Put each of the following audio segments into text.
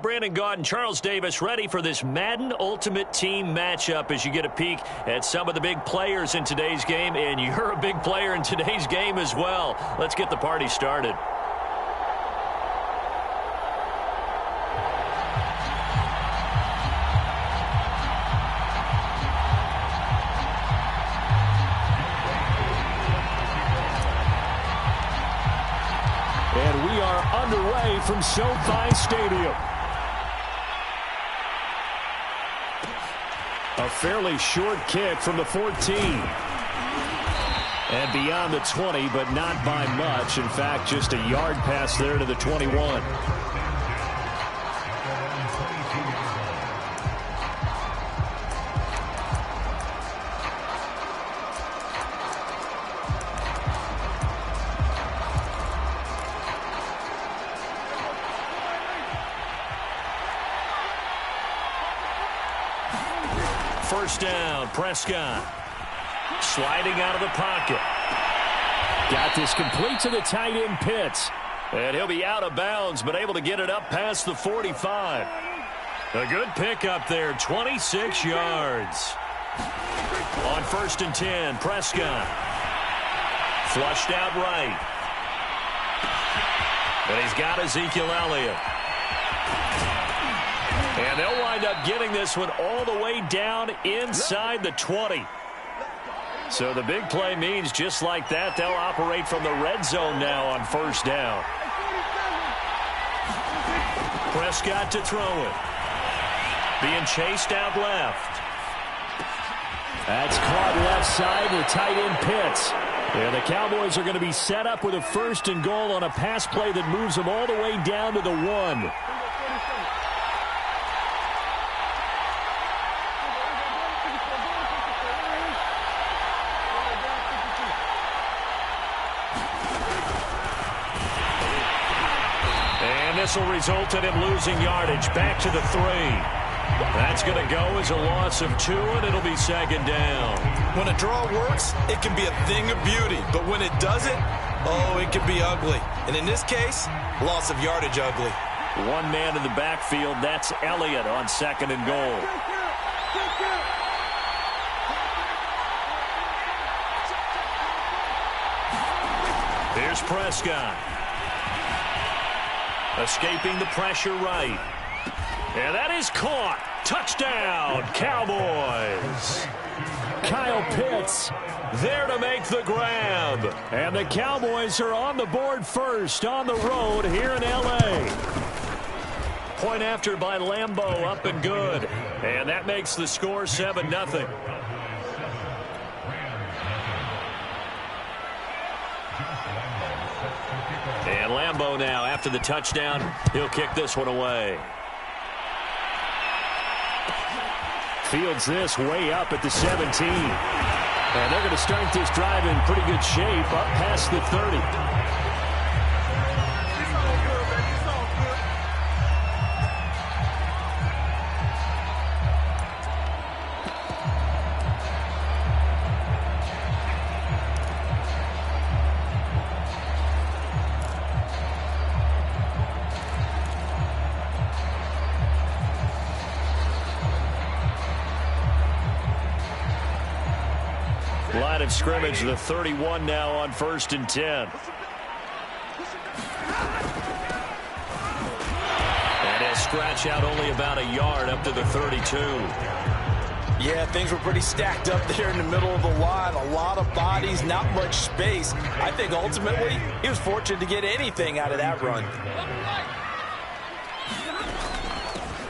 Brandon Gaud and Charles Davis ready for this Madden Ultimate Team matchup as you get a peek at some of the big players in today's game, and you're a big player in today's game as well. Let's get the party started. And we are underway from SoFi Stadium. A fairly short kick from the 14. And beyond the 20, but not by much. In fact, just a yard pass there to the 21. First down, Prescott. Sliding out of the pocket. Got this complete to the tight end, Pitts. And he'll be out of bounds, but able to get it up past the 45. A good pickup there, 26 yards. On 1st and 10, Prescott. Flushed out right. And he's got Ezekiel Elliott. And they'll wind up getting this one all the way down inside the 20. So the big play means just like that, they'll operate from the red zone now on 1st down. Prescott to throw it. Being chased out left. That's caught left side to tight end Pitts. Yeah, the Cowboys are going to be set up with a 1st and goal on a pass play that moves them all the way down to the 1. This will result in him losing yardage back to the 3. That's going to go as a loss of 2, and it'll be 2nd down. When a draw works, it can be a thing of beauty. But when it doesn't, oh, it can be ugly. And in this case, loss of yardage ugly. One man in the backfield, that's Elliott on 2nd and goal. Here's Prescott. Escaping the pressure right. And that is caught. Touchdown, Cowboys. Kyle Pitts there to make the grab. And the Cowboys are on the board first on the road here in L.A. Point after by Lambeau, up and good. And that makes the score 7-0. And Lambeau now, after the touchdown, he'll kick this one away. Fields this way up at the 17. And they're going to start this drive in pretty good shape up past the 30. Line of scrimmage, the 31 now on 1st and 10. And he'll scratch out only about a yard up to the 32. Yeah, things were pretty stacked up there in the middle of the line. A lot of bodies, not much space. I think ultimately he was fortunate to get anything out of that run.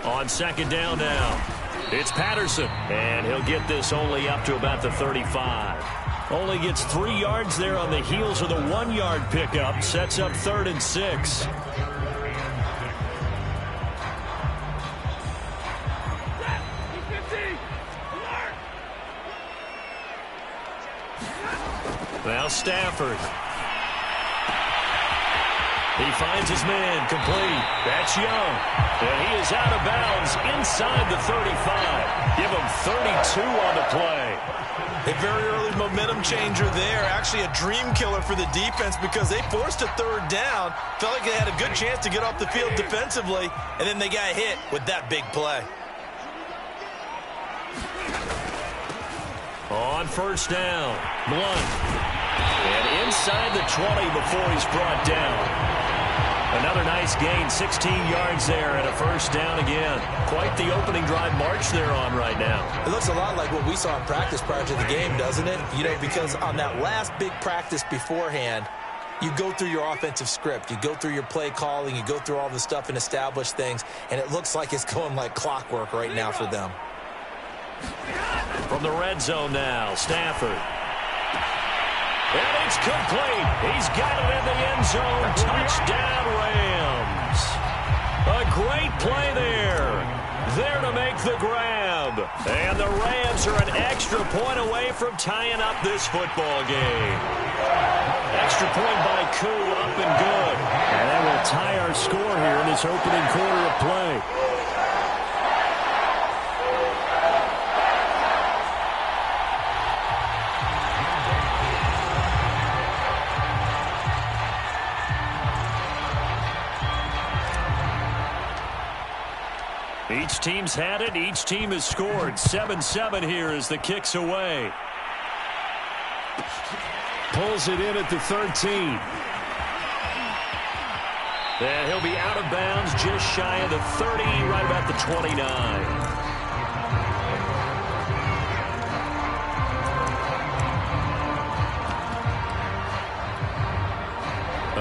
On 2nd down now. It's Patterson, and he'll get this only up to about the 35. Only gets 3 yards there on the heels of the 1-yard pickup. Sets up 3rd and 6. Now Stafford. He finds his man, complete. That's Young. And he is out of bounds inside the 35. Give him 32 on the play. A very early momentum changer there. Actually a dream killer for the defense because they forced a third down. Felt like they had a good chance to get off the field defensively, and then they got hit with that big play. On first down, Blunt. And inside the 20 before he's brought down. Another nice gain, 16 yards there and a first down again. Quite the opening drive march they're on right now. It looks a lot like what we saw in practice prior to the game, doesn't it? You know, because on that last big practice beforehand, you go through your offensive script. You go through your play calling. You go through all the stuff and establish things. And it looks like it's going like clockwork right now for them. From the red zone now, Stafford. And it's complete. He's got it in the end zone. Touchdown, Rams. A great play there. There to make the grab. And the Rams are an extra point away from tying up this football game. Extra point by Koo, up and good. And that will tie our score here in this opening quarter of play. Each team's had it. Each team has scored. 7-7 here as the kick's away. Pulls it in at the 13. And he'll be out of bounds just shy of the 30, right about the 29.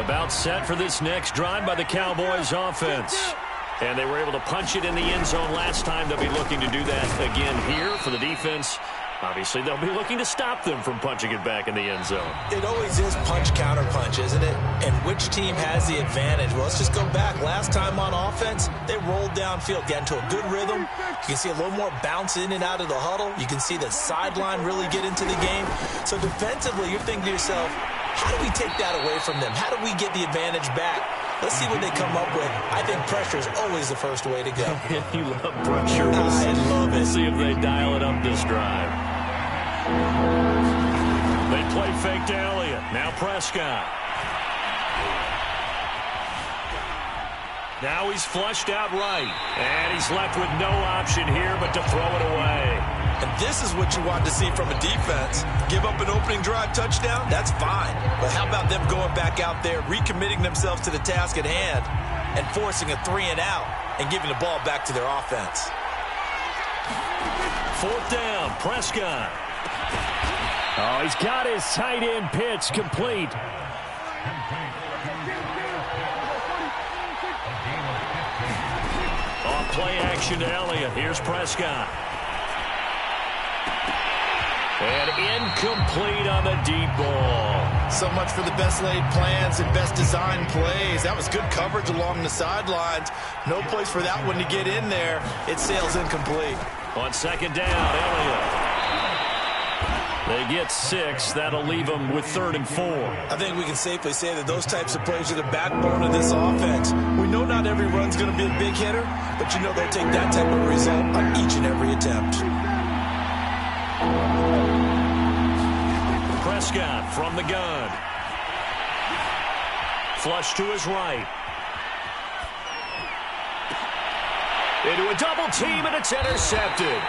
About set for this next drive by the Cowboys offense. And they were able to punch it in the end zone last time. They'll be looking to do that again here for the defense. Obviously, they'll be looking to stop them from punching it back in the end zone. It always is punch-counter-punch, isn't it? And which team has the advantage? Well, let's just go back. Last time on offense, they rolled downfield, got into a good rhythm. You can see a little more bounce in and out of the huddle. You can see the sideline really get into the game. So defensively, you're thinking to yourself, how do we take that away from them? How do we get the advantage back? Let's see what they come up with. I think pressure is always the first way to go. You love pressure. I love it. We'll see if they dial it up this drive. They play fake to Elliott. Now Prescott. Now he's flushed out right. And he's left with no option here but to throw it away. And this is what you want to see from a defense. Give up an opening drive touchdown, that's fine. But how about them going back out there, recommitting themselves to the task at hand, and forcing a 3-and-out and giving the ball back to their offense. Fourth down, Prescott. Oh, he's got his tight end pitch complete. Off play action to Elliott. Here's Prescott. And incomplete on the deep ball. So much for the best laid plans and best designed plays. That was good coverage along the sidelines. No place for that one to get in there. It sails incomplete. On second down, Elliott. They get 6. That'll leave them with 3rd and 4. I think we can safely say that those types of plays are the backbone of this offense. We know not every run's going to be a big hitter, but you know they'll take that type of result on each and every attempt. Prescott from the gun. Flush to his right. Into a double team, and it's intercepted.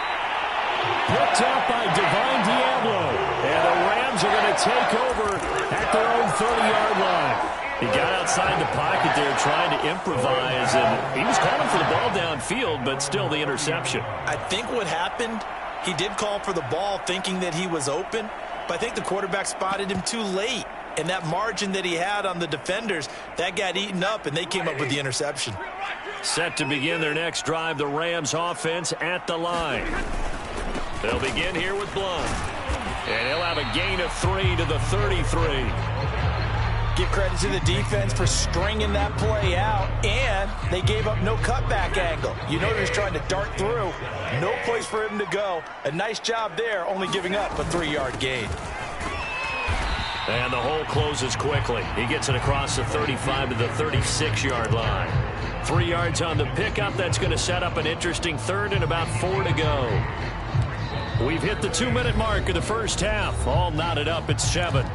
Picked up by Divine Diablo. And the Rams are going to take over at their own 30-yard line. He got outside the pocket there trying to improvise, and he was calling for the ball downfield, but still the interception. I think what happened, he did call for the ball thinking that he was open, but I think the quarterback spotted him too late. And that margin that he had on the defenders, that got eaten up, and they came up with the interception. Set to begin their next drive, the Rams offense at the line. They'll begin here with Blunt. And he'll have a gain of 3 to the 33. Give credit to the defense for stringing that play out, and they gave up no cutback angle. You know he was trying to dart through. No place for him to go. A nice job there, only giving up a 3-yard gain. And the hole closes quickly. He gets it across the 35 to the 36-yard line. 3 yards on the pickup. That's going to set up an interesting third and about 4 to go. We've hit the 2-minute mark of the first half. All knotted up at 7.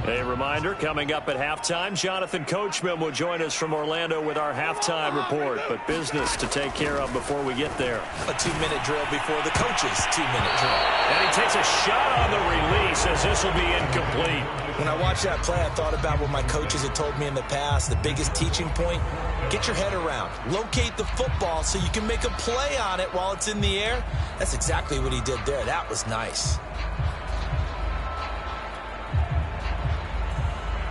A reminder, coming up at halftime, Jonathan Coachman will join us from Orlando with our halftime report. But business to take care of before we get there. A 2-minute drill before the coach's 2-minute drill. And he takes a shot on the release as this will be incomplete. When I watched that play, I thought about what my coaches had told me in the past. The biggest teaching point, get your head around. Locate the football so you can make a play on it while it's in the air. That's exactly what he did there. That was nice.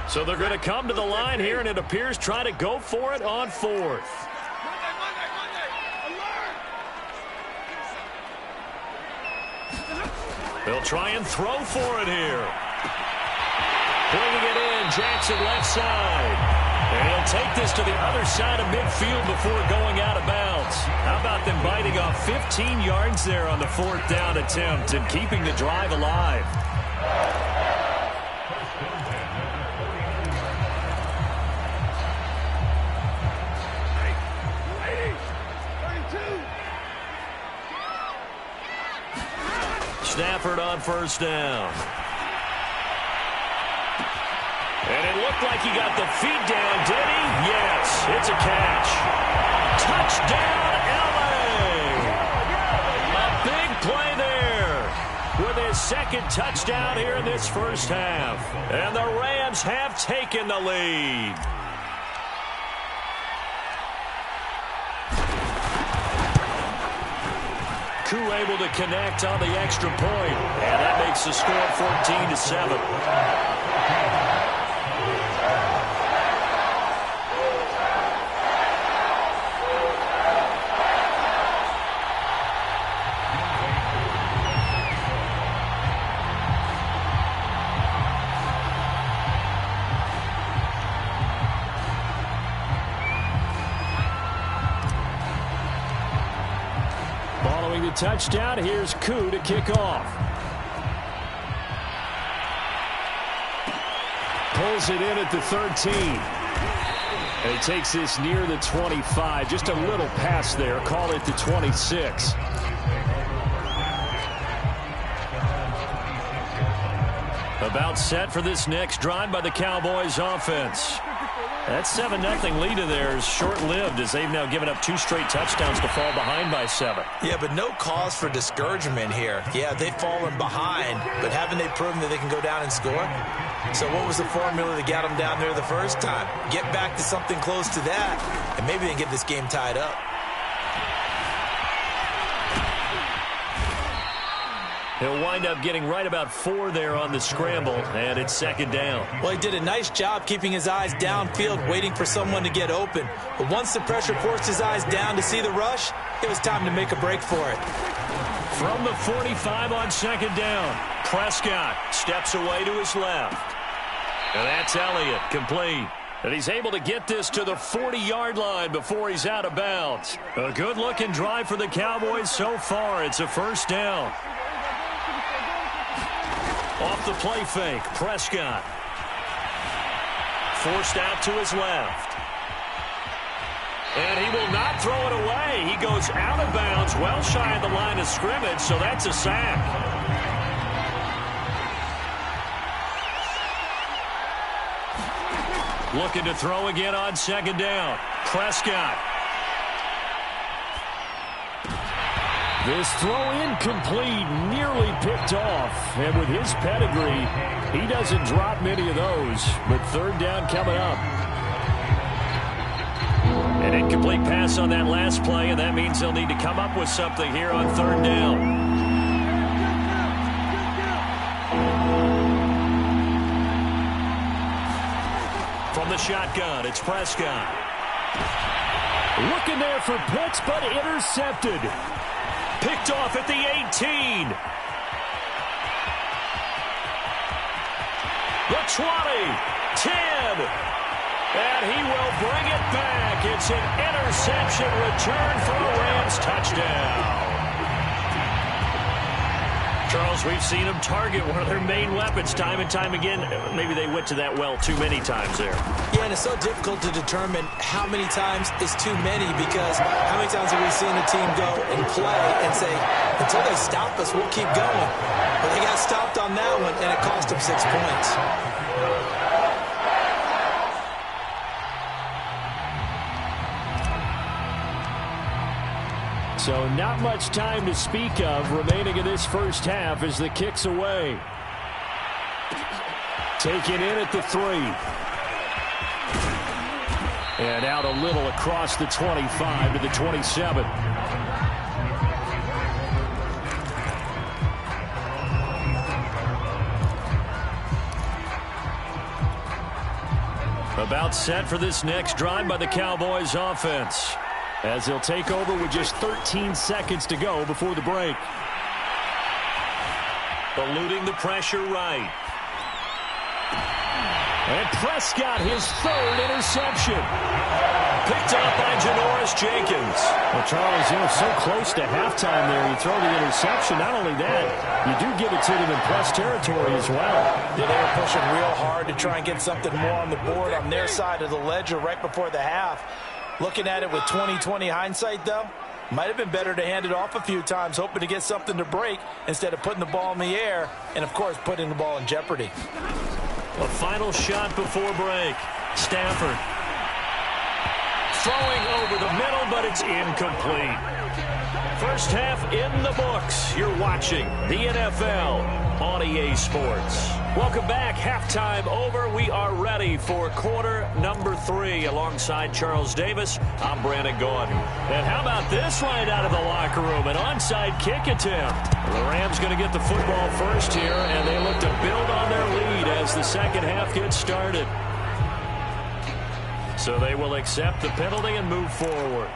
So they're going to come to the line here, and it appears try to go for it on 4th. They'll try and throw for it here. Bringing it in, Jackson left side. And he'll take this to the other side of midfield before going out of bounds. How about them biting off 15 yards there on the 4th down attempt and keeping the drive alive? Stafford on first down. And it looked like he got the feet down, did he? Yes, it's a catch. Touchdown, L.A. A big play there with his second touchdown here in this first half. And the Rams have taken the lead. Koo able to connect on the extra point, and that makes the score 14-7. The touchdown. Here's Koo to kick off. Pulls it in at the 13. And he takes this near the 25. Just a little pass there. Call it the 26. About set for this next drive by the Cowboys offense. That 7-0 lead of theirs short-lived as they've now given up 2 straight touchdowns to fall behind by 7. Yeah, but no cause for discouragement here. Yeah, they've fallen behind, but haven't they proven that they can go down and score? So what was the formula that got them down there the first time? Get back to something close to that, and maybe they can get this game tied up. He'll wind up getting right about 4 there on the scramble, and it's 2nd down. Well, he did a nice job keeping his eyes downfield, waiting for someone to get open. But once the pressure forced his eyes down to see the rush, it was time to make a break for it. From the 45 on 2nd down, Prescott steps away to his left. And that's Elliott, complete. And he's able to get this to the 40-yard line before he's out of bounds. A good-looking drive for the Cowboys so far. It's a 1st down. Off the play fake, Prescott. Forced out to his left. And he will not throw it away. He goes out of bounds, well shy of the line of scrimmage, so that's a sack. Looking to throw again on 2nd down. Prescott. This throw incomplete, nearly picked off. And with his pedigree, he doesn't drop many of those. But 3rd down coming up. An incomplete pass on that last play, and that means they'll need to come up with something here on 3rd down. From the shotgun, it's Prescott. Looking there for Pitts, but intercepted. Picked off at the 18. The 20, 10, and he will bring it back. It's an interception return for a Rams touchdown. Charles, we've seen them target one of their main weapons time and time again. Maybe they went to that well too many times there. Yeah, and it's so difficult to determine how many times is too many, because how many times have we seen a team go and play and say, until they stop us, we'll keep going. But they got stopped on that one, and it cost them 6 points. So not much time to speak of remaining in this first half as the kick's away. Taken in at the 3. And out a little across the 25 to the 27. About set for this next drive by the Cowboys offense, as they'll take over with just 13 seconds to go before the break. Eluding the pressure right. And Prescott, his 3rd interception. Picked up by Janoris Jenkins. Well, Charles, so close to halftime there. You throw the interception. Not only that, you do give it to them in plus territory as well. Yeah, they were pushing real hard to try and get something more on the board on their side of the ledger right before the half. Looking at it with 20/20 hindsight, though, might have been better to hand it off a few times, hoping to get something to break instead of putting the ball in the air and, of course, putting the ball in jeopardy. A final shot before break. Stafford throwing over the middle, but it's incomplete. First half in the books. You're watching the NFL on EA Sports. Welcome back. Halftime over. We are ready for quarter number 3. Alongside Charles Davis, I'm Brandon Gordon. And how about this right out of the locker room? An onside kick attempt. The Rams going to get the football first here, and they look to build on their lead as the second half gets started. So they will accept the penalty and move forward.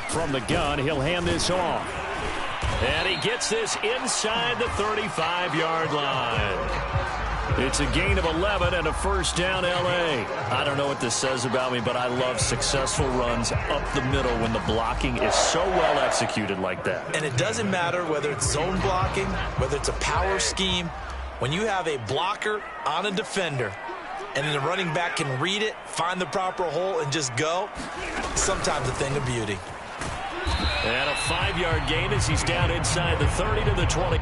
From the gun, he'll hand this off. And he gets this inside the 35-yard line. It's a gain of 11 and a first down, L.A. I don't know what this says about me, but I love successful runs up the middle when the blocking is so well executed like that. And it doesn't matter whether it's zone blocking, whether it's a power scheme. When you have a blocker on a defender and then the running back can read it, find the proper hole, and just go, sometimes a thing of beauty. And a 5-yard gain as he's down inside the 30 to the 20.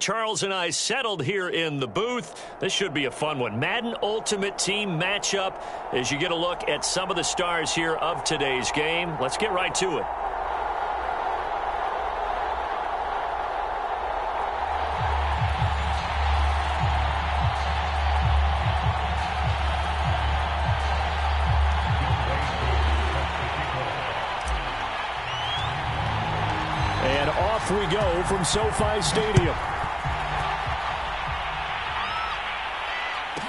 Charles and I settled here in the booth. This should be a fun one. Madden Ultimate Team matchup as you get a look at some of the stars here of today's game. Let's get right to it. And off we go from SoFi Stadium.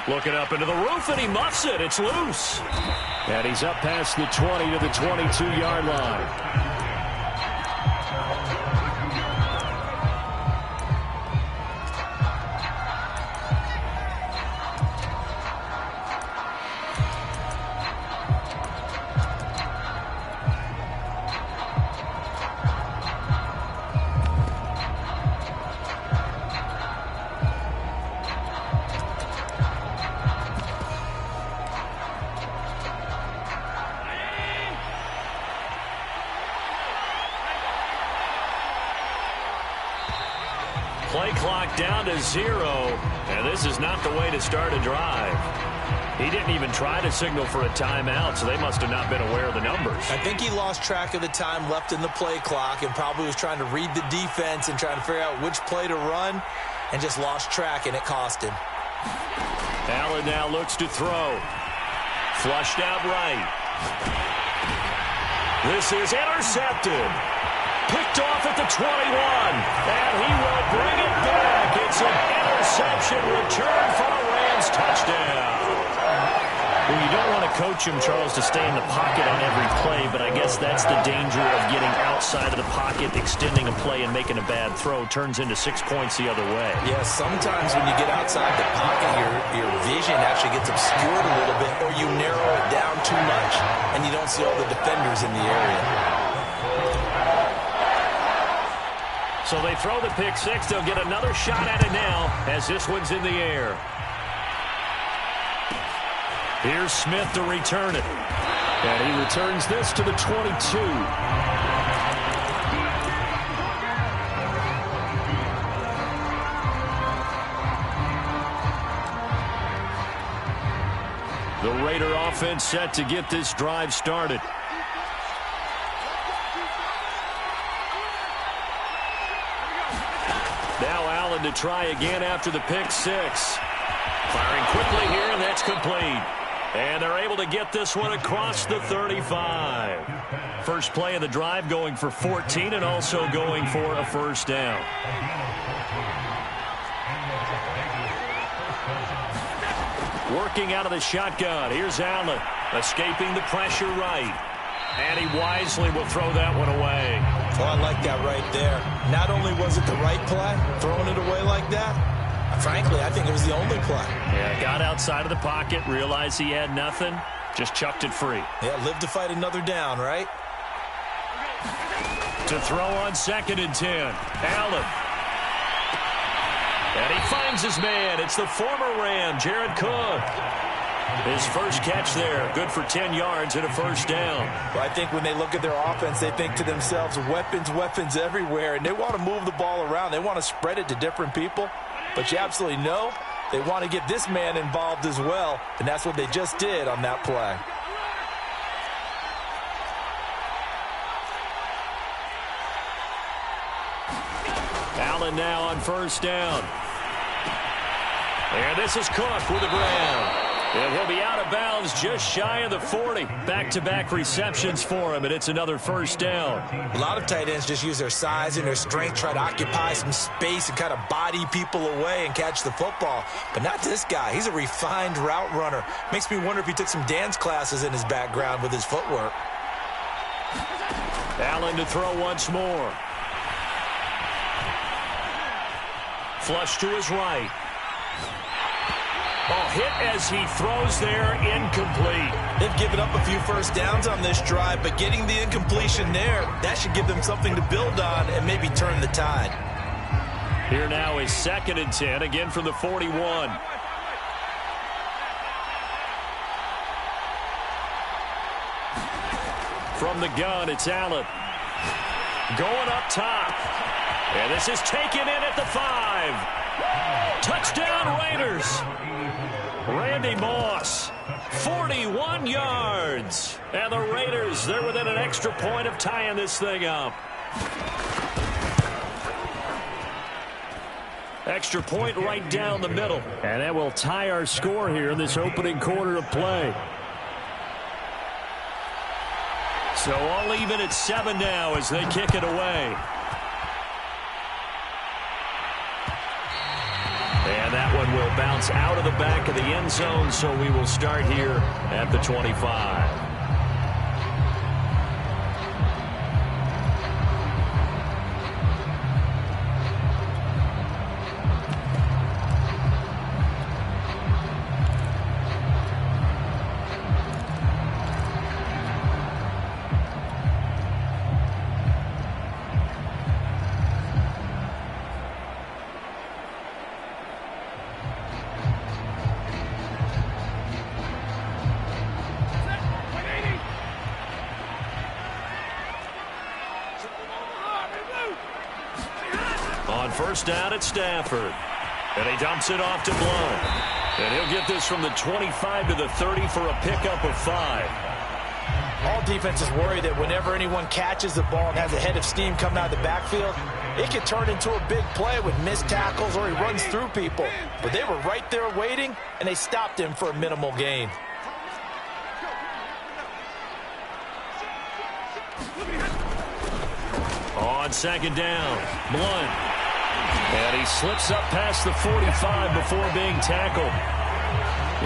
Looking up into the roof, and he muffs it. It's loose. And he's up past the 20 to the 22-yard line. Play clock down to 0, and this is not the way to start a drive. He didn't even try to signal for a timeout, so they must have not been aware of the numbers. I think he lost track of the time left in the play clock and probably was trying to read the defense and trying to figure out which play to run and just lost track, and it cost him. Allen now looks to throw. Flushed out right. This is intercepted. Picked off at the 21, and he will bring it back. It's an interception return for a Rams touchdown. Well, you don't want to coach him, Charles, to stay in the pocket on every play, but I guess that's the danger of getting outside of the pocket, extending a play, and making a bad throw. Turns into 6 points the other way. Yeah, sometimes when you get outside the pocket, your vision actually gets obscured a little bit, or you narrow it down too much, and you don't see all the defenders in the area. So they throw the pick six. They'll get another shot at it now as this one's in the air. Here's Smith to return it. And he returns this to the 22. The Raider offense set to get this drive started. Now Allen to try again after the pick six. Firing quickly here, and that's complete. And they're able to get this one across the 35. First play of the drive going for 14 and also going for a first down. Working out of the shotgun. Here's Allen escaping the pressure right. And he wisely will throw that one away. Oh, I like that right there. Not only was it the right play, throwing it away like that, frankly, I think it was the only play. Yeah, got outside of the pocket, realized he had nothing, just chucked it free. Yeah, live to fight another down, right? To throw on 2nd and 10. Allen. And he finds his man. It's the former Ram, Jared Cook. His first catch there, good for 10 yards and a first down. Well, I think when they look at their offense, they think to themselves, weapons, weapons everywhere, and they want to move the ball around. They want to spread it to different people, but you absolutely know they want to get this man involved as well, and that's what they just did on that play. Allen now on first down. And this is Cook with the ground. And he'll be out of bounds just shy of the 40. Back-to-back receptions for him, and it's another first down. A lot of tight ends just use their size and their strength, try to occupy some space and kind of body people away and catch the football. But not this guy. He's a refined route runner. Makes me wonder if he took some dance classes in his background with his footwork. Allen to throw once more. Flush to his right. Oh, hit as he throws there, incomplete. They've given up a few first downs on this drive, but getting the incompletion there, that should give them something to build on and maybe turn the tide. Here now is 2nd and 10, again from the 41. From the gun, it's Allen. Going up top. And this is taken in at the 5. Touchdown, Raiders. Randy Moss, 41 yards. And the Raiders, they're within an extra point of tying this thing up. Extra point right down the middle. And that will tie our score here in this opening quarter of play. So all even at 7 now as they kick it away. And that one will bounce out of the back of the end zone, so we will start here at the 25. First down at Stafford. And he dumps it off to Blount. And he'll get this from the 25 to the 30 for a pickup of 5. All defenses worry that whenever anyone catches the ball and has a head of steam coming out of the backfield, it can turn into a big play with missed tackles or he runs through people. But they were right there waiting, and they stopped him for a minimal gain. On second down, Blount. And he slips up past the 45 before being tackled.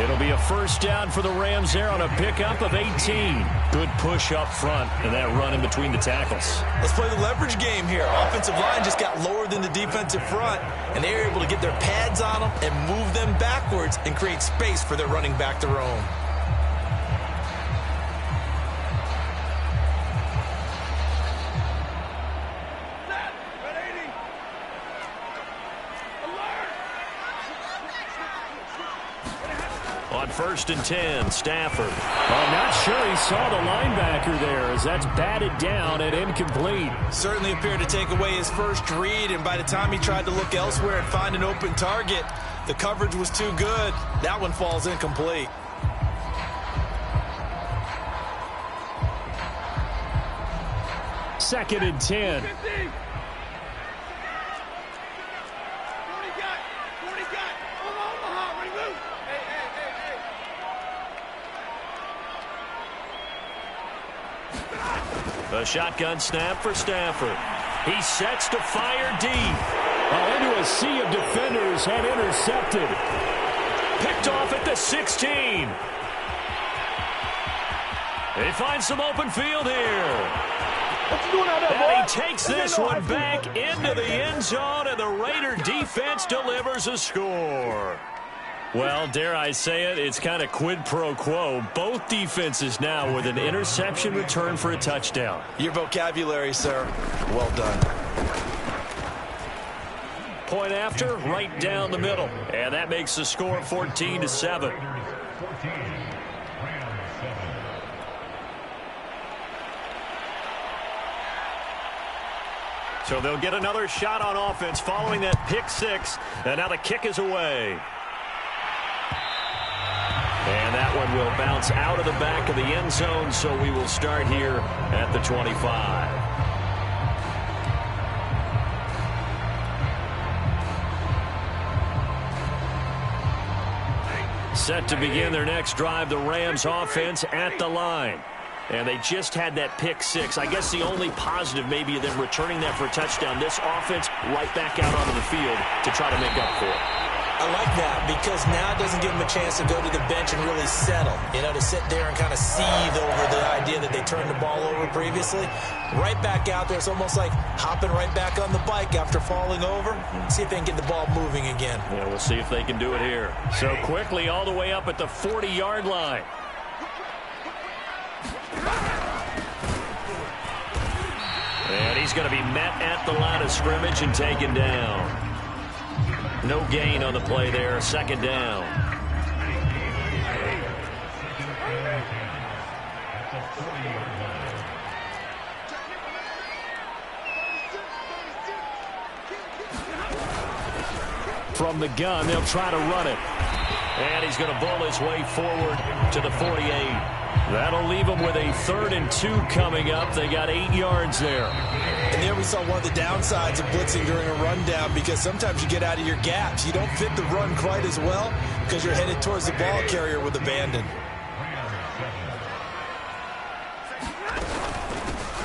It'll be a first down for the Rams there on a pickup of 18. Good push up front and that run in between the tackles. Let's play the leverage game here. Offensive line just got lower than the defensive front, and they were able to get their pads on them and move them backwards and create space for their running back to roam. First and 10, Stafford. I'm not sure he saw the linebacker there as that's batted down and incomplete. Certainly appeared to take away his first read, and by the time he tried to look elsewhere and find an open target, the coverage was too good. That one falls incomplete. Second and 10. A shotgun snap for Stafford. He sets to fire deep. Into a sea of defenders and intercepted. Picked off at the 16. They find some open field here. What you doing out there, boy? And he takes this one back into the end zone, and the Raider defense delivers a score. Well, dare I say it, it's kind of quid pro quo. Both defenses now with an interception return for a touchdown. Your vocabulary, sir. Well done. Point after, right down the middle. And that makes the score 14-7. So they'll get another shot on offense following that pick six. And now the kick is away. And that one will bounce out of the back of the end zone, so we will start here at the 25. Set to begin their next drive, the Rams offense at the line. And they just had that pick six. I guess the only positive maybe of them returning that for a touchdown. This offense right back out onto the field to try to make up for it. I like that because now it doesn't give them a chance to go to the bench and really settle. You know, to sit there and kind of seethe over the idea that they turned the ball over previously. Right back out there. It's almost like hopping right back on the bike after falling over. See if they can get the ball moving again. Yeah, we'll see if they can do it here. So quickly all the way up at the 40-yard line. And he's going to be met at the line of scrimmage and taken down. No gain on the play there. Second down. From the gun, they'll try to run it. And he's going to bowl his way forward to the 48. That'll leave them with a 3rd and 2 coming up. They got 8 yards there. And there we saw one of the downsides of blitzing during a rundown, because sometimes you get out of your gaps. You don't fit the run quite as well because you're headed towards the ball carrier with abandon.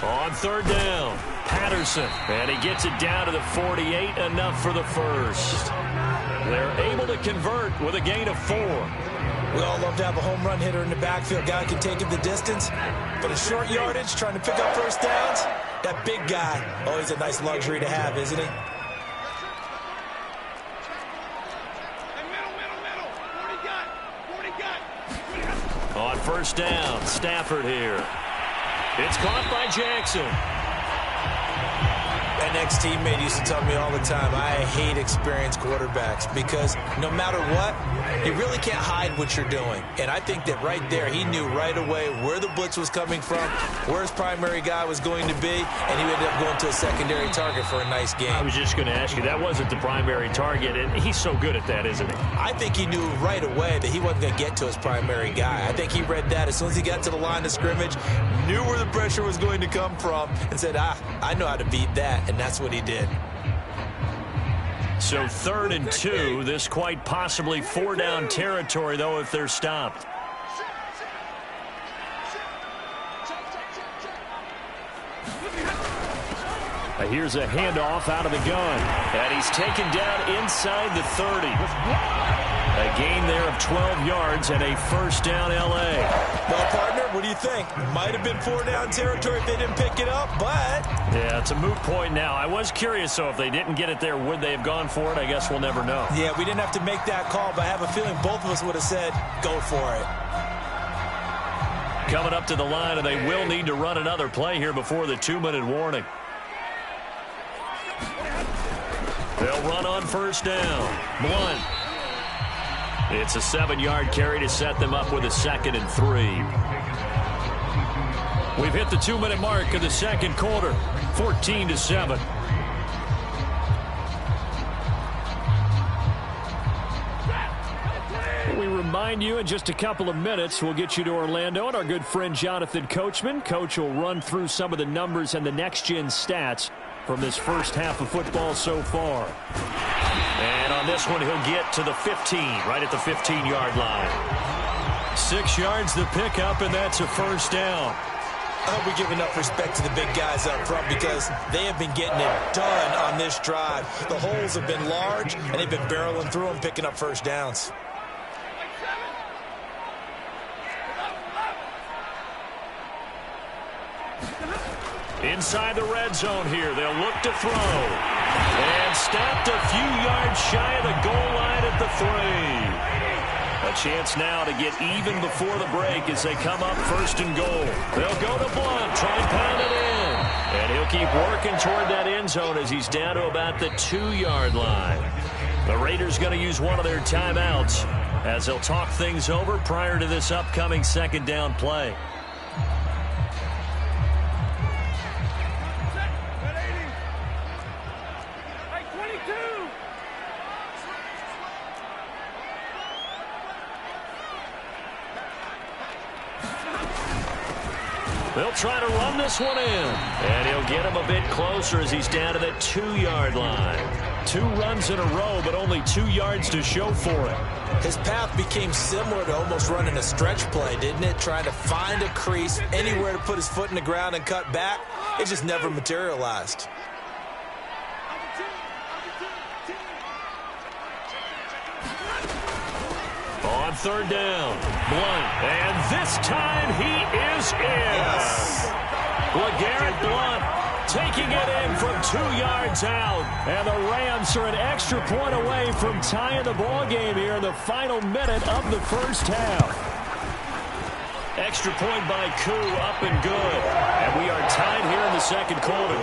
On 3rd down, Patterson. And he gets it down to the 48, enough for the first. They're able to convert with a gain of 4. We all love to have a home run hitter in the backfield. Guy can take it the distance, but a short yardage, trying to pick up first downs, that big guy, always a nice luxury to have, isn't he? On 1st down, Stafford here. It's caught by Jackson. An ex-teammate used to tell me all the time, I hate experienced quarterbacks, because no matter what, you really can't hide what you're doing. And I think that right there, he knew right away where the blitz was coming from, where his primary guy was going to be, and he ended up going to a secondary target for a nice game. I was just going to ask you, that wasn't the primary target, and he's so good at that, isn't he? I think he knew right away that he wasn't going to get to his primary guy. I think he read that as soon as he got to the line of scrimmage, knew where the pressure was going to come from, and said, I know how to beat that, and that's what he did. So 3rd and 2, this quite possibly 4-down territory, though, if they're stopped. Here's a handoff out of the gun. And he's taken down inside the 30. A gain there of 12 yards and a 1st down L.A. Well, partner, what do you think? Might have been 4-down territory if they didn't pick it up, but... Yeah, it's a moot point now. I was curious, so if they didn't get it there, would they have gone for it? I guess we'll never know. Yeah, we didn't have to make that call, but I have a feeling both of us would have said, go for it. Coming up to the line, and they will need to run another play here before the 2-minute warning. They'll run on 1st down. Blunt. It's a 7-yard carry to set them up with a 2nd and 3. We've hit the 2-minute mark of the 2nd quarter. 14-7. We remind you in just a couple of minutes we'll get you to Orlando and our good friend Jonathan Coachman. Coach will run through some of the numbers and the next-gen stats from this first half of football so far. And on this one, he'll get to the 15, right at the 15-yard line. 6 yards the pickup, and that's a 1st down. I hope we give enough respect to the big guys up front, because they have been getting it done on this drive. The holes have been large, and they've been barreling through them, picking up 1st downs. Inside the red zone here, they'll look to throw. And stopped a few yards shy of the goal line at the 3. A chance now to get even before the break as they come up 1st and goal. They'll go to Blunt, try and pound it in. And he'll keep working toward that end zone as he's down to about the 2-yard line. The Raiders going to use one of their timeouts as they'll talk things over prior to this upcoming 2nd down play. They'll try to run this one in. And he'll get him a bit closer as he's down to the 2-yard line. 2 runs in a row, but only 2 yards to show for it. His path became similar to almost running a stretch play, didn't it? Trying to find a crease, anywhere to put his foot in the ground and cut back. It just never materialized. On 3rd down, Blunt, and this time he is in. Yes. LeGarrette Blunt taking it in from 2 yards out, and the Rams are an extra point away from tying the ball game here in the final minute of the first half. Extra point by Koo, up and good, and we are tied here in the 2nd quarter.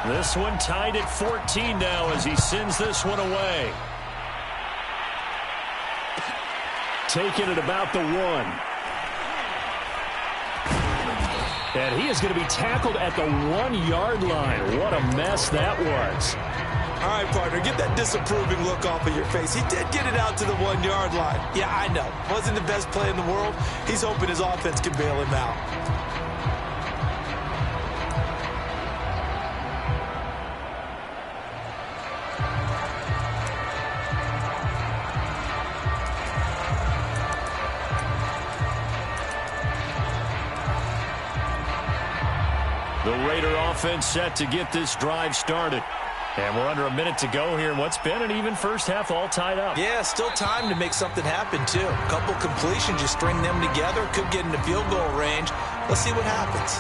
This one tied at 14 now as he sends this one away. Taking it about the 1. And he is going to be tackled at the 1-yard line. What a mess that was. All right, partner, get that disapproving look off of your face. He did get it out to the 1-yard line. Yeah, I know. Wasn't the best play in the world. He's hoping his offense can bail him out. The Raider offense set to get this drive started. And we're under a minute to go here in what's been an even first half, all tied up. Yeah, still time to make something happen, too. A couple completions, you string them together, could get into field goal range. Let's see what happens.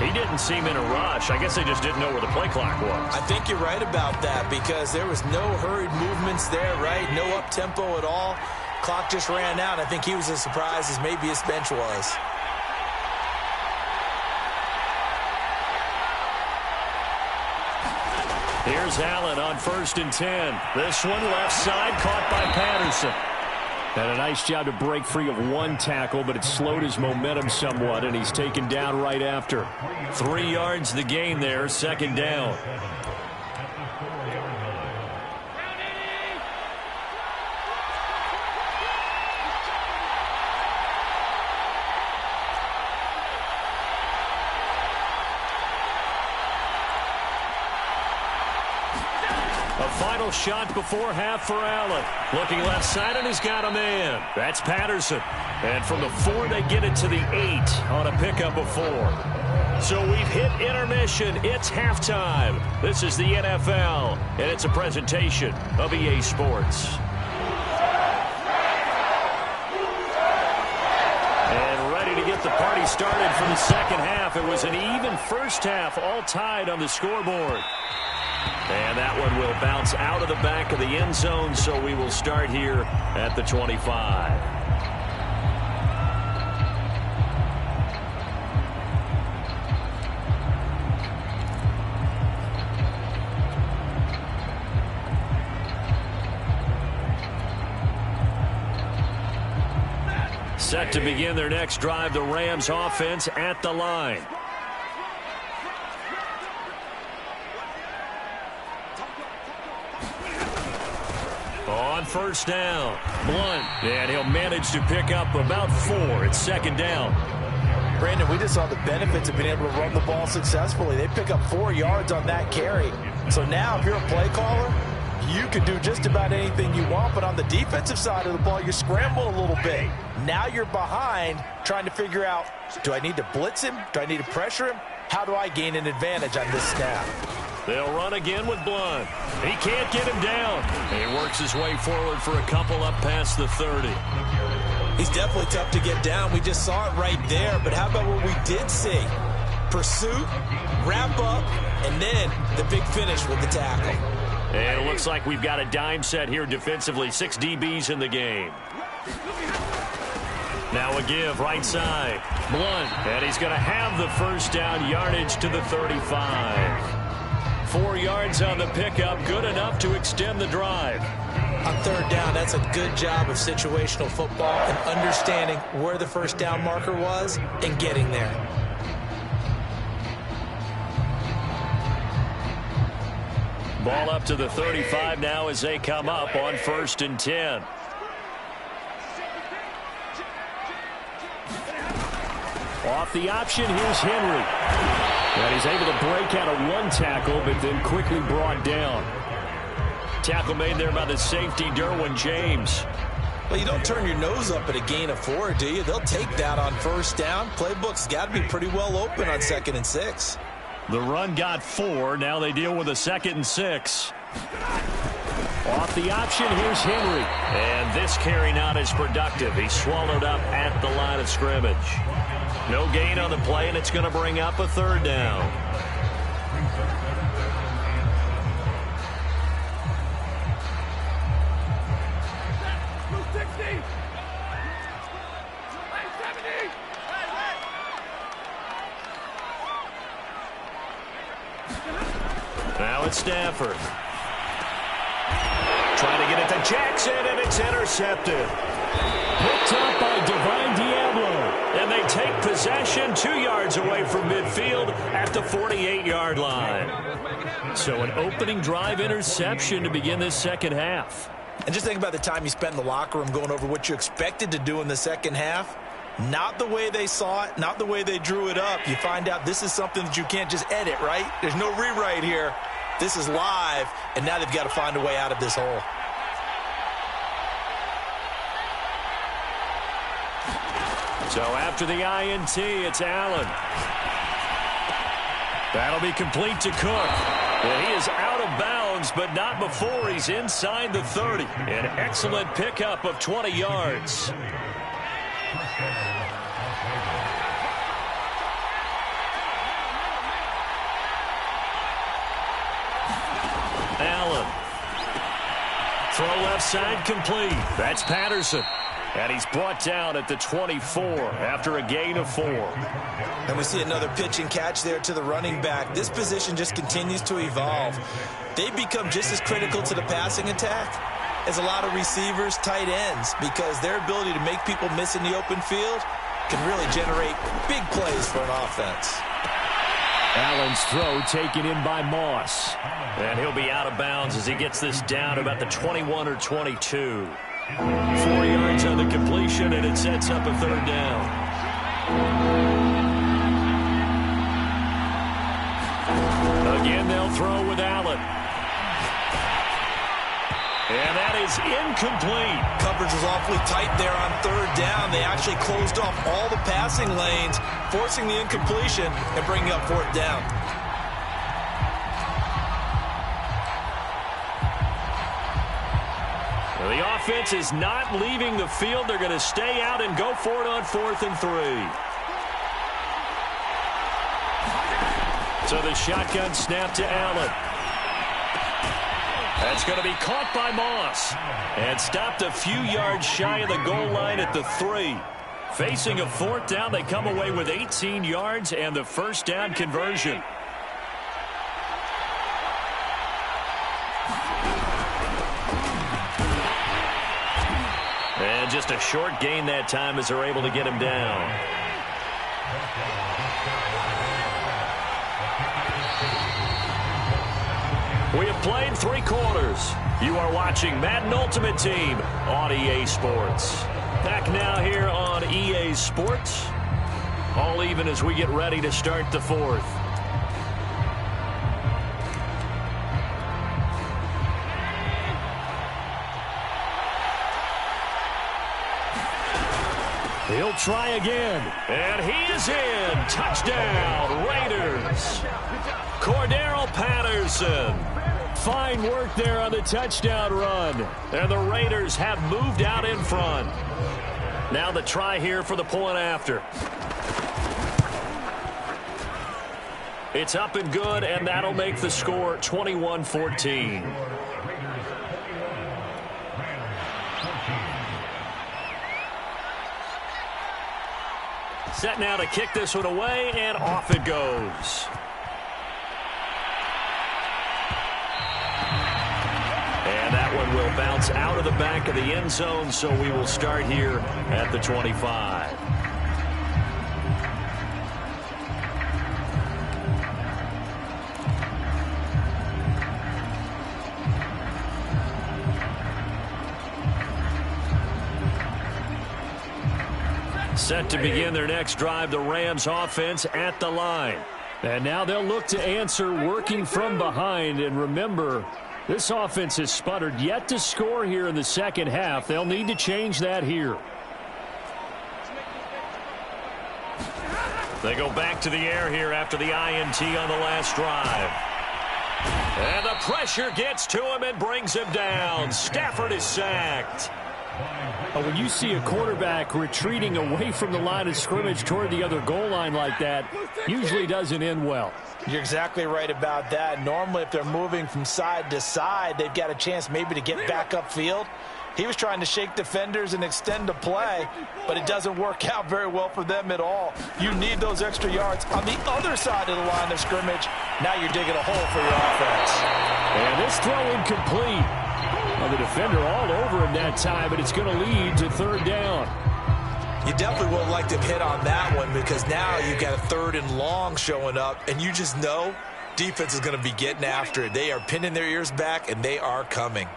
He didn't seem in a rush. I guess they just didn't know where the play clock was. I think you're right about that because there was no hurried movements there, right? No up-tempo at all. Clock just ran out. I think he was as surprised as maybe his bench was. Here's Allen on 1st and 10. This one left side caught by Patterson. Had a nice job to break free of one tackle, but it slowed his momentum somewhat, and he's taken down right after. 3 yards the gain there, 2nd down. Final shot before half for Allen. Looking left side, and he's got a man. That's Patterson. And from the 4, they get it to the 8 on a pickup of 4. So we've hit intermission. It's halftime. This is the NFL, and it's a presentation of EA Sports. And ready to get the party started for the second half. It was an even first half, all tied on the scoreboard. And that one will bounce out of the back of the end zone, so we will start here at the 25. Set to begin their next drive, the Rams offense at the line. On 1st down, Blunt, and he'll manage to pick up about 4. It's 2nd down. Brandon, we just saw the benefits of being able to run the ball successfully. They pick up 4 yards on that carry. So now if you're a play caller, you can do just about anything you want, but on the defensive side of the ball, you scramble a little bit. Now you're behind trying to figure out, do I need to blitz him? Do I need to pressure him? How do I gain an advantage on this snap? They'll run again with Blunt. He can't get him down. He works his way forward for a couple up past the 30. He's definitely tough to get down. We just saw it right there. But how about what we did see? Pursuit, wrap up, and then the big finish with the tackle. And it looks like we've got a dime set here defensively. 6 DBs in the game. Now a give right side. Blunt. And he's going to have the first down, yardage to the 35. 4 yards on the pickup, good enough to extend the drive. On 3rd down, that's a good job of situational football and understanding where the first down marker was and getting there. Ball up to the 35 now as they come up on 1st and 10. Off the option, here's Henry. And he's able to break out of one tackle, but then quickly brought down. Tackle made there by the safety, Derwin James. Well, you don't turn your nose up at a gain of 4, do you? They'll take that on 1st down. Playbook's got to be pretty well open on 2nd and 6. The run got 4. Now they deal with a 2nd and 6. Off the option, here's Henry. And this carry not as productive. He's swallowed up at the line of scrimmage. No gain on the play, and it's going to bring up a 3rd down. Now it's Stafford. Trying to get it to Jackson, and it's intercepted. Picked up by Divine Diablo. And they take possession 2 yards away from midfield at the 48-yard line. So an opening drive interception to begin this second half. And just think about the time you spent in the locker room going over what you expected to do in the second half. Not the way they saw it, not the way they drew it up. You find out this is something that you can't just edit, right? There's no rewrite here. This is live, and now they've got to find a way out of this hole. So after the INT, it's Allen. That'll be complete to Cook. And he is out of bounds, but not before he's inside the 30. An excellent pickup of 20 yards. Allen. Throw left side complete. That's Patterson. And he's brought down at the 24 after a gain of 4. And we see another pitch and catch there to the running back. This position just continues to evolve. They become just as critical to the passing attack as a lot of receivers, tight ends, because their ability to make people miss in the open field can really generate big plays for an offense. Allen's throw taken in by Moss. And he'll be out of bounds as he gets this down about the 21 or 22. 4 yards on the completion, and it sets up a third down. Again, they'll throw with Allen. And that is incomplete. Coverage was awfully tight there on third down. They actually closed off all the passing lanes, forcing the incompletion and bringing up fourth down. The offense is not leaving the field. They're going to stay out and go for it on 4th and 3. So the shotgun snap to Allen. That's going to be caught by Moss. And stopped a few yards shy of the goal line at the 3. Facing a fourth down, they come away with 18 yards and the first down conversion. And just a short gain that time as they're able to get him down. We have played 3 quarters. You are watching Madden Ultimate Team on EA Sports. Back now here on EA Sports. All even as we get ready to start the 4th. He'll try again. And he is in. Touchdown, Raiders. Cordero Patterson. Fine work there on the touchdown run. And the Raiders have moved out in front. Now the try here for the point after. It's up and good, and that'll make the score 21-14. Set now to kick this one away, and off it goes. And that one will bounce out of the back of the end zone, so we will start here at the 25. Set to begin their next drive, the Rams offense at the line. And now they'll look to answer working from behind. And remember, this offense has sputtered yet to score here in the second half. They'll need to change that here. They go back to the air here after the INT on the last drive. And the pressure gets to him and brings him down. Stafford is sacked. When you see a quarterback retreating away from the line of scrimmage toward the other goal line like that, usually doesn't end well. You're exactly right about that. Normally, if they're moving from side to side, they've got a chance maybe to get back upfield. He was trying to shake defenders and extend the play, but it doesn't work out very well for them at all. You need those extra yards on the other side of the line of scrimmage. Now you're digging a hole for your offense. And this throw incomplete. Well, the defender all over him that time, but it's going to lead to third down. You definitely would like to hit on that one because now you've got a 3rd and long showing up, and you just know defense is going to be getting after it. They are pinning their ears back, and they are coming.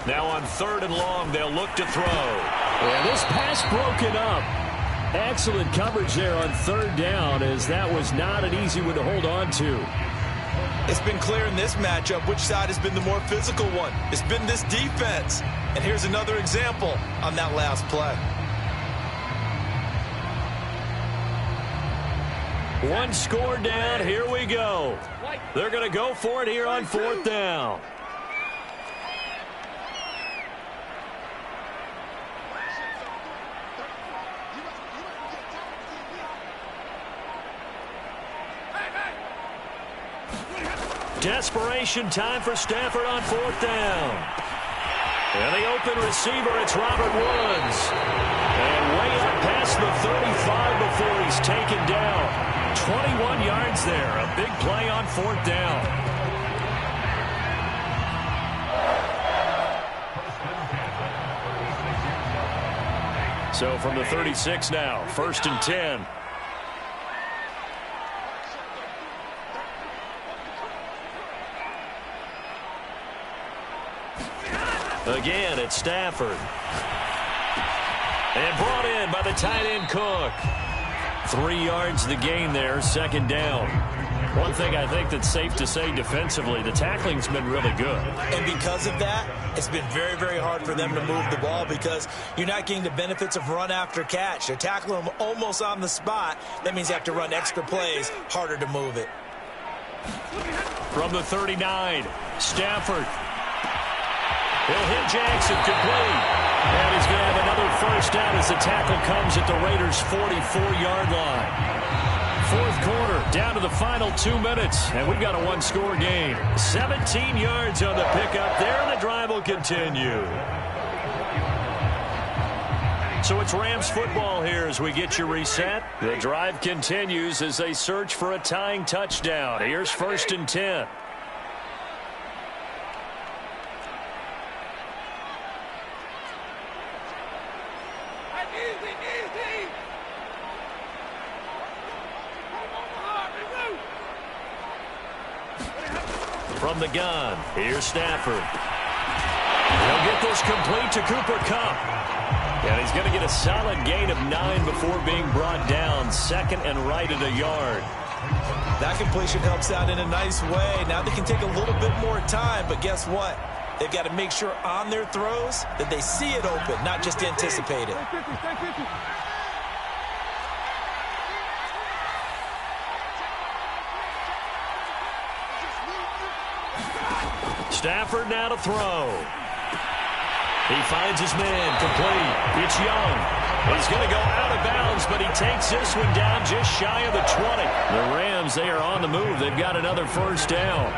Now on 3rd and long, they'll look to throw. And this pass broken up. Excellent coverage there on 3rd down, as that was not an easy one to hold on to. It's been clear in this matchup which side has been the more physical one. It's been this defense. And here's another example on that last play. One score down. Here we go. They're going to go for it here on 4th down. Desperation time for Stafford on 4th down. And the open receiver, it's Robert Woods. And way up past the 35 before he's taken down. 21 yards there. A big play on 4th down. So from the 36 now, 1st and 10. Again, it's Stafford. And brought in by the tight end Cook. 3 yards the gain there, 2nd down. One thing I think that's safe to say defensively, the tackling's been really good. And because of that, it's been very, very hard for them to move the ball because you're not getting the benefits of run after catch. They're tackling them almost on the spot. That means you have to run extra plays, harder to move it. From the 39, Stafford. He'll hit Jackson complete. And he's going to have another 1st down as the tackle comes at the Raiders' 44-yard line. 4th quarter, down to the final 2 minutes, and we've got a 1-score game. 17 yards on the pickup there, and the drive will continue. So it's Rams football here as we get you reset. The drive continues as they search for a tying touchdown. Here's 1st and 10. From the gun, here's Stafford. He'll get this complete to Cooper Kupp. And he's going to get a solid gain of 9 before being brought down. 2nd and right at a yard. That completion helps out in a nice way. Now they can take a little bit more time, but guess what? They've got to make sure on their throws that they see it open, not just anticipate it. Stafford now to throw. He finds his man complete. It's Young. He's going to go out of bounds, but he takes this one down just shy of the 20. The Rams, they are on the move. They've got another 1st down.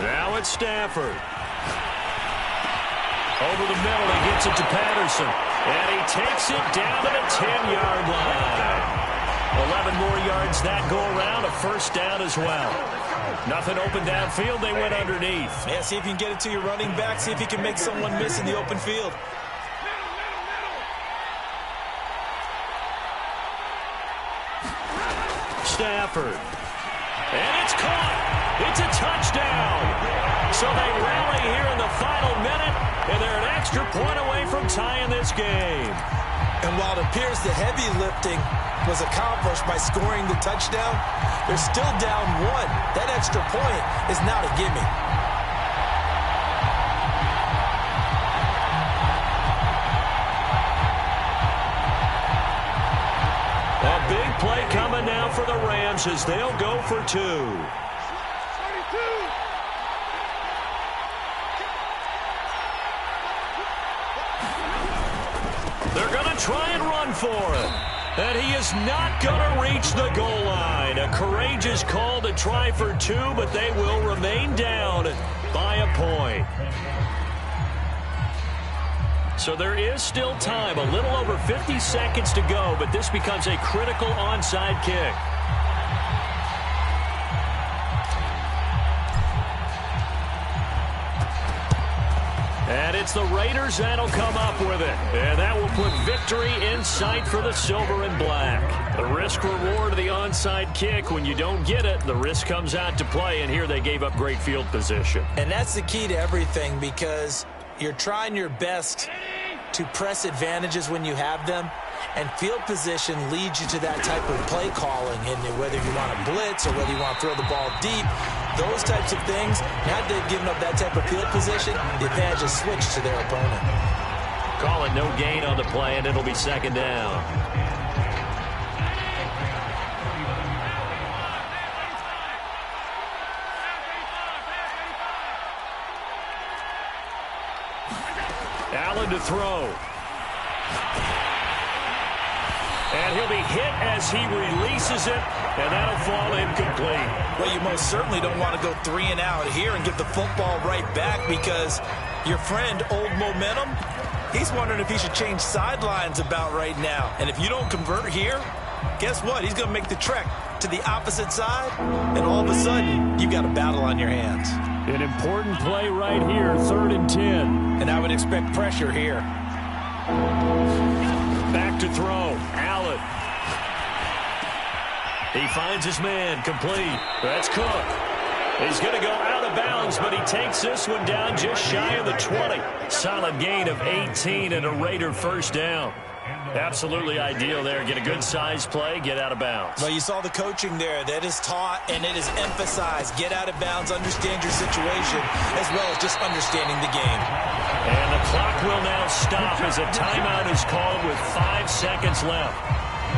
Now it's Stafford. Over the middle, he gets it to Patterson. And he takes it down to the 10-yard line. 11 more yards that go around, a 1st down as well. Nothing open downfield, they went underneath. Yeah, see if you can get it to your running back. See if you can make someone miss in the open field. Stafford. And it's caught. It's a touchdown. So they rally here in the final minute, and they're an extra point away from tying this game. And while it appears the heavy lifting was accomplished by scoring the touchdown, they're still down 1. That extra point is not a gimme. A big play coming now for the Rams as they'll go for 2. to try and run for it. And he is not going to reach the goal line. A courageous call to try for 2, but they will remain down by a point. So there is still time, a little over 50 seconds to go, but this becomes a critical onside kick. And it's the Raiders that'll come up with it. And that will put victory in sight for the silver and black. The risk reward of the onside kick, when you don't get it, the risk comes out to play, and here they gave up great field position. And that's the key to everything, because you're trying your best to press advantages when you have them, and field position leads you to that type of play calling, and whether you want to blitz or whether you want to throw the ball deep, those types of things. Now they've given up that type of field position, the advantage is switched to their opponent. Call it no gain on the play, and it'll be second down. Allen to throw. And he'll be hit as he releases it, and that'll fall incomplete. Well, you most certainly don't want to go 3 and out here and give the football right back, because your friend, Old Momentum, he's wondering if he should change sidelines about right now. And if you don't convert here, guess what? He's going to make the trek to the opposite side, and all of a sudden, you've got a battle on your hands. An important play right here, 3rd and 10. And I would expect pressure here. Back to throw. Allen. He finds his man. Complete. That's Cook. He's going to go out of bounds, but he takes this one down just shy of the 20. Solid gain of 18 and a Raider first down. Absolutely ideal there. Get a good size play, get out of bounds. Well, you saw the coaching there. That is taught and it is emphasized. Get out of bounds, understand your situation, as well as just understanding the game. And the clock will now stop as a timeout is called with 5 seconds left.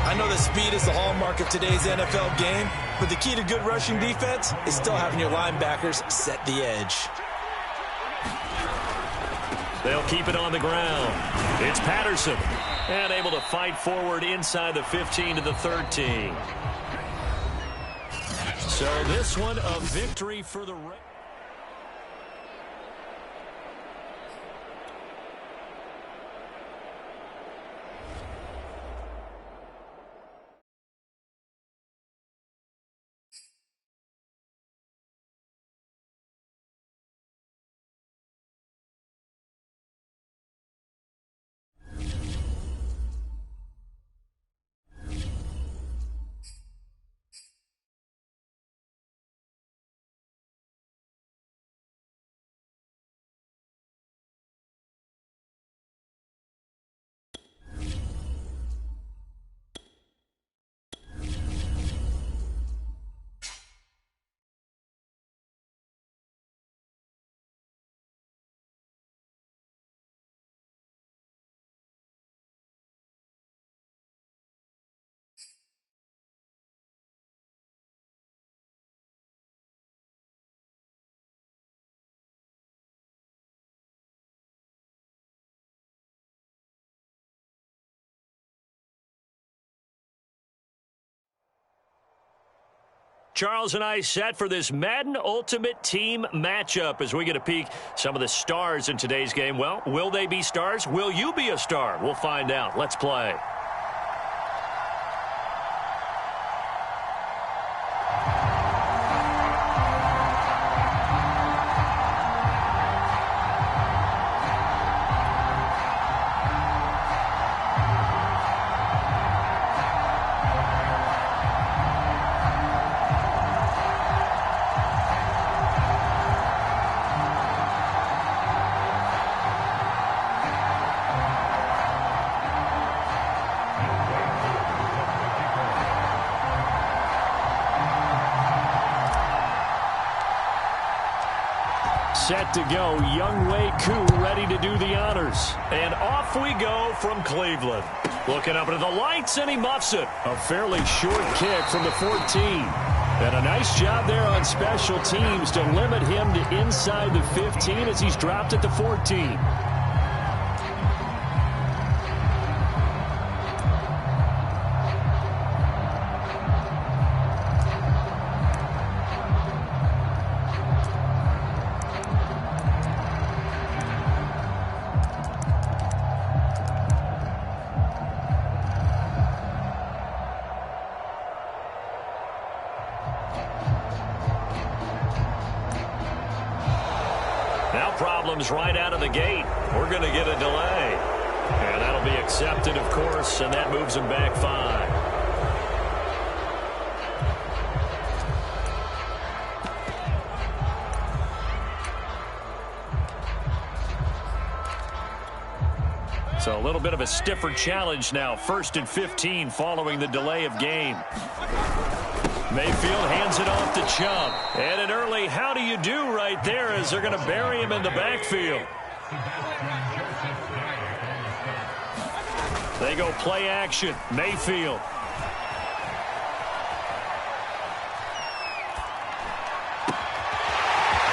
I know that speed is the hallmark of today's NFL game, but the key to good rushing defense is still having your linebackers set the edge. They'll keep it on the ground. It's Patterson. And able to fight forward inside the 15 to the 13. So this one a victory for the Raiders. Charles and I set for this Madden Ultimate Team matchup as we get a peek some of the stars in today's game. Well, will they be stars? Will you be a star? We'll find out. Let's play. Set to go, Younghoe Koo ready to do the honors. And off we go from Cleveland. Looking up into the lights, and he muffs it. A fairly short kick from the 14. And a nice job there on special teams to limit him to inside the 15 as he's dropped at the 14. problems right out of the gate. We're going to get a delay. And that'll be accepted, of course, and that moves him back 5. So a little bit of a stiffer challenge now. 1st and 15 following the delay of game. Mayfield hands it off to Chubb. And an early how do you do right there as they're going to bury him in the backfield. They go play action. Mayfield.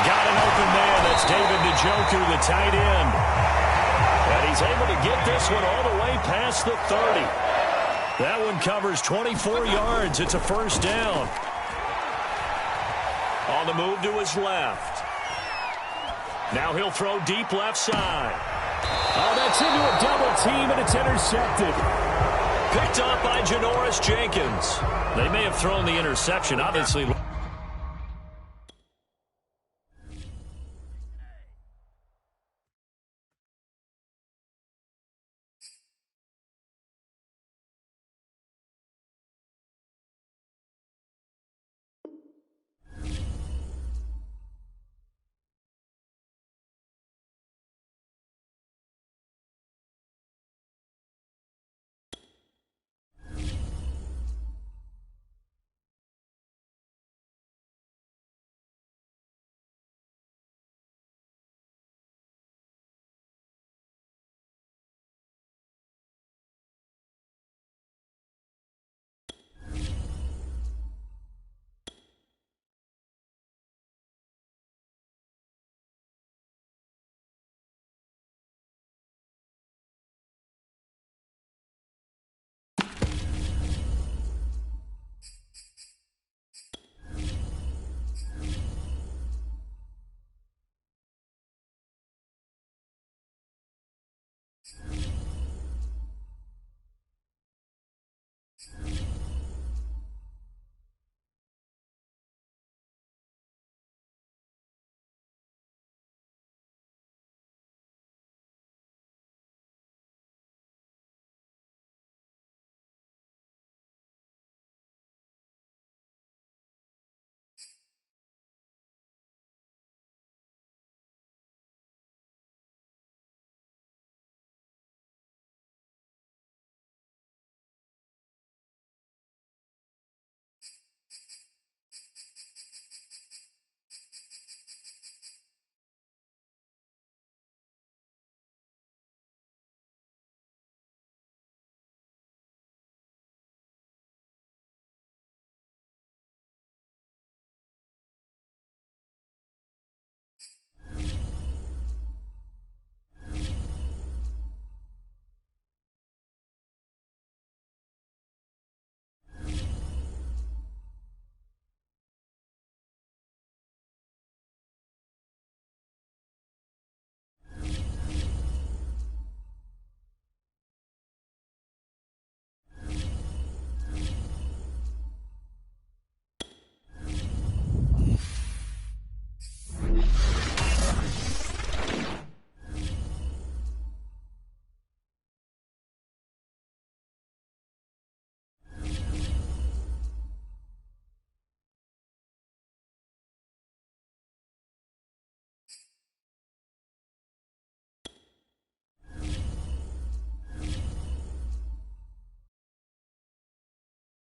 Got an open man. That's David Njoku, the tight end. And he's able to get this one all the way past the 30. That one covers 24 yards. It's a first down. On the move to his left. Now he'll throw deep left side. Oh, that's into a double team, and it's intercepted. Picked up by Janoris Jenkins. They may have thrown the interception, obviously.